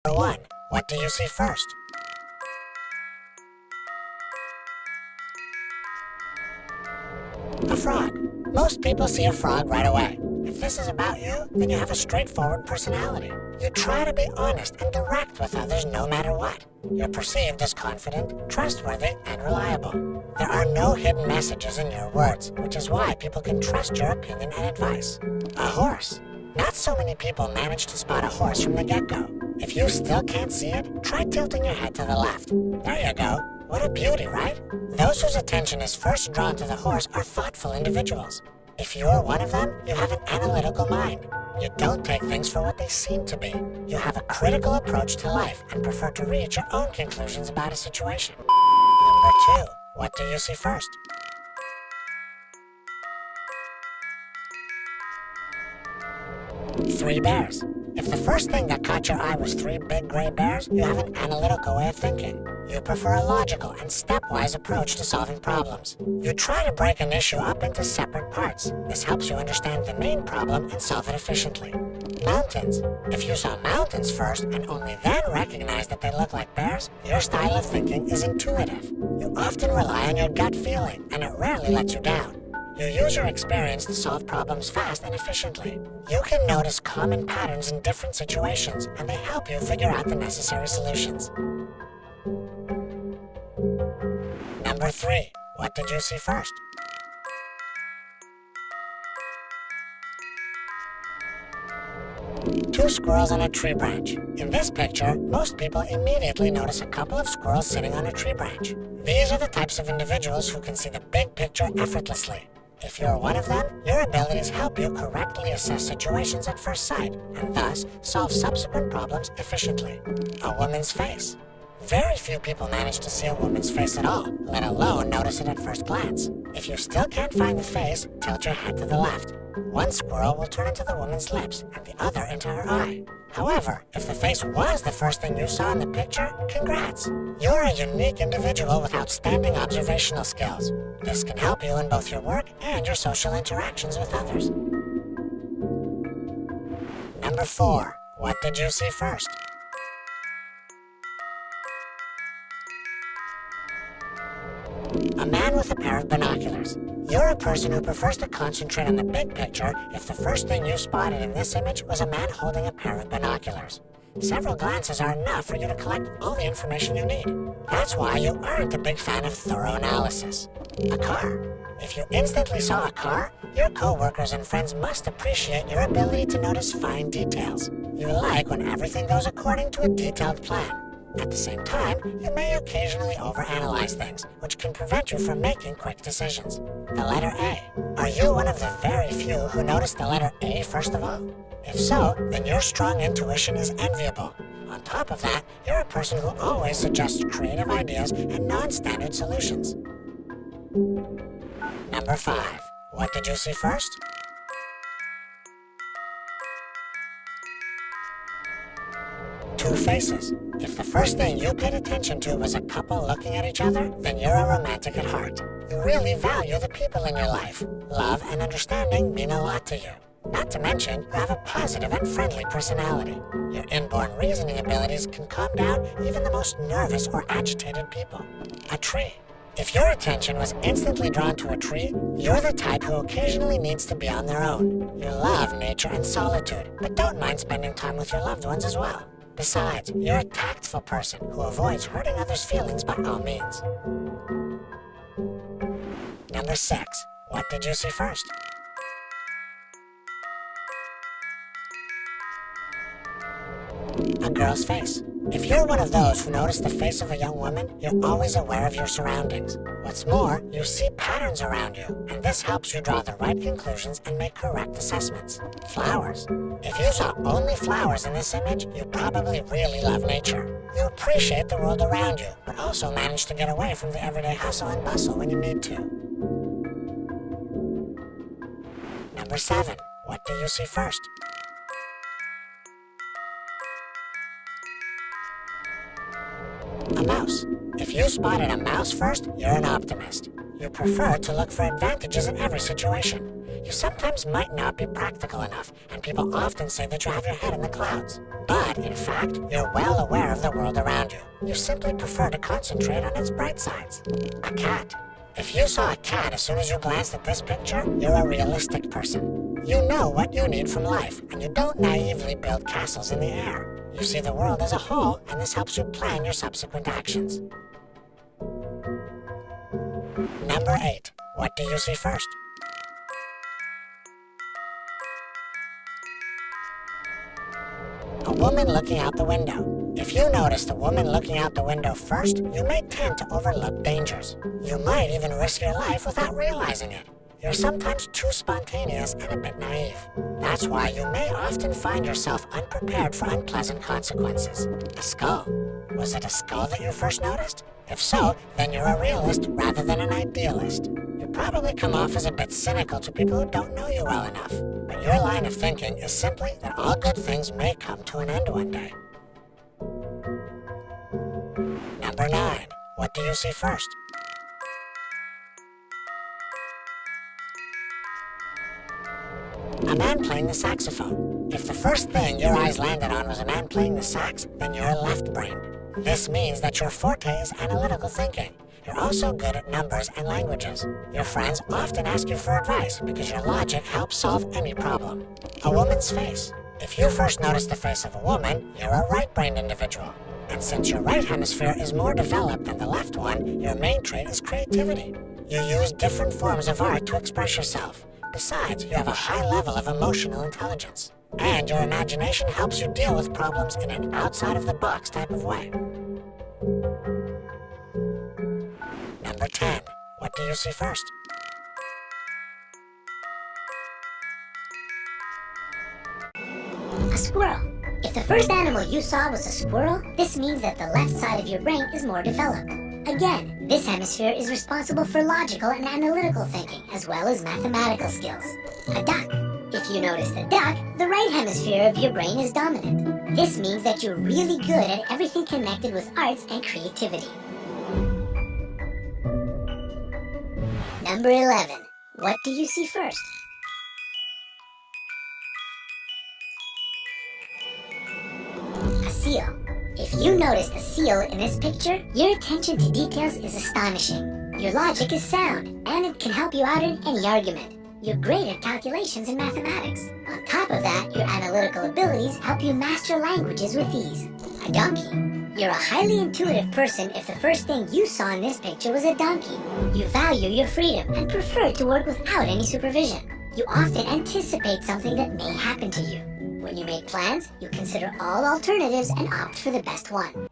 Number 1. What do you see first? A frog. Most people see a frog right away. If this is about you, then you have a straightforward personality. You try to be honest and direct with others no matter what. You're perceived as confident, trustworthy, and reliable. There are no hidden messages in your words, which is why people can trust your opinion and advice. A horse. Not so many people manage to spot a horse from the get-go. If you still can't see it, try tilting your head to the left. There you go. What a beauty, right? Those whose attention is first drawn to the horse are thoughtful individuals. If you're one of them, you have an analytical mind. You don't take things for what they seem to be. You have a critical approach to life and prefer to reach your own conclusions about a situation. Number 2. What do you see first? Three bears. If the first thing that caught your eye was 3 big gray bears, you have an analytical way of thinking. You prefer a logical and stepwise approach to solving problems. You try to break an issue up into separate parts. This helps you understand the main problem and solve it efficiently. Mountains. If you saw mountains first and only then recognized that they look like bears, your style of thinking is intuitive. You often rely on your gut feeling, and it rarely lets you down. You use your experience to solve problems fast and efficiently. You can notice common patterns in different situations, and they help you figure out the necessary solutions. Number 3. What did you see first? Two squirrels on a tree branch. In this picture, most people immediately notice a couple of squirrels sitting on a tree branch. These are the types of individuals who can see the big picture effortlessly. If you're one of them, your abilities help you correctly assess situations at first sight, and thus solve subsequent problems efficiently. A woman's face. Very few people manage to see a woman's face at all, let alone notice it at first glance. If you still can't find the face, tilt your head to the left. One squirrel will turn into the woman's lips and the other into her eye. However, if the face was the first thing you saw in the picture, congrats! You're a unique individual with outstanding observational skills. This can help you in both your work and your social interactions with others. Number 4. What did you see first? A man with a pair of binoculars. You're a person who prefers to concentrate on the big picture if the first thing you spotted in this image was a man holding a pair of binoculars. Several glances are enough for you to collect all the information you need. That's why you aren't a big fan of thorough analysis. A car. If you instantly saw a car, your co-workers and friends must appreciate your ability to notice fine details. You like when everything goes according to a detailed plan. At the same time, you may occasionally overanalyze things, which can prevent you from making quick decisions. The letter A. Are you one of the very few who notice the letter A first of all? If so, then your strong intuition is enviable. On top of that, you're a person who always suggests creative ideas and non-standard solutions. Number 5. What did you see first? Two faces. If the first thing you paid attention to was a couple looking at each other, then you're a romantic at heart. You really value the people in your life. Love and understanding mean a lot to you. Not to mention, you have a positive and friendly personality. Your inborn reasoning abilities can calm down even the most nervous or agitated people. A tree. If your attention was instantly drawn to a tree, you're the type who occasionally needs to be on their own. You love nature and solitude, but don't mind spending time with your loved ones as well. Besides, you're a tactful person who avoids hurting others' feelings by all means. Number 6. What did you see first? A girl's face. If you're one of those who notice the face of a young woman, you're always aware of your surroundings. What's more, you see patterns around you, and this helps you draw the right conclusions and make correct assessments. Flowers. If you saw only flowers in this image, you probably really love nature. You appreciate the world around you, but also manage to get away from the everyday hustle and bustle when you need to. Number 7. What do you see first? A mouse. If you spotted a mouse first, you're an optimist. You prefer to look for advantages in every situation. You sometimes might not be practical enough, and people often say that you have your head in the clouds. But, in fact, you're well aware of the world around you. You simply prefer to concentrate on its bright sides. A cat. If you saw a cat as soon as you glanced at this picture, you're a realistic person. You know what you need from life, and you don't naively build castles in the air. You see the world as a whole, and this helps you plan your subsequent actions. Number 8. What do you see first? A woman looking out the window. If you notice the woman looking out the window first, you may tend to overlook dangers. You might even risk your life without realizing it. You're sometimes too spontaneous and a bit naive. That's why you may often find yourself unprepared for unpleasant consequences. A skull. Was it a skull that you first noticed? If so, then you're a realist rather than an idealist. You probably come off as a bit cynical to people who don't know you well enough. But your line of thinking is simply that all good things may come to an end one day. Number 9. What do you see first? A man playing the saxophone. If the first thing your eyes landed on was a man playing the sax, then you're left-brained. This means that your forte is analytical thinking. You're also good at numbers and languages. Your friends often ask you for advice because your logic helps solve any problem. A woman's face. If you first notice the face of a woman, you're a right-brained individual. And since your right hemisphere is more developed than the left one, your main trait is creativity. You use different forms of art to express yourself. Besides, you have a high level of emotional intelligence. And your imagination helps you deal with problems in an outside-of-the-box type of way. Number 10. What do you see first? A squirrel. If the first animal you saw was a squirrel, this means that the left side of your brain is more developed. Again, this hemisphere is responsible for logical and analytical thinking, as well as mathematical skills. A duck. If you notice the duck, the right hemisphere of your brain is dominant. This means that you're really good at everything connected with arts and creativity. Number 11. What do you see first? A seal. If you notice the seal in this picture, your attention to details is astonishing. Your logic is sound, and it can help you out in any argument. You're great at calculations and mathematics. On top of that, your analytical abilities help you master languages with ease. A donkey. You're a highly intuitive person if the first thing you saw in this picture was a donkey. You value your freedom and prefer to work without any supervision. You often anticipate something that may happen to you. When you make plans, you consider all alternatives and opt for the best one.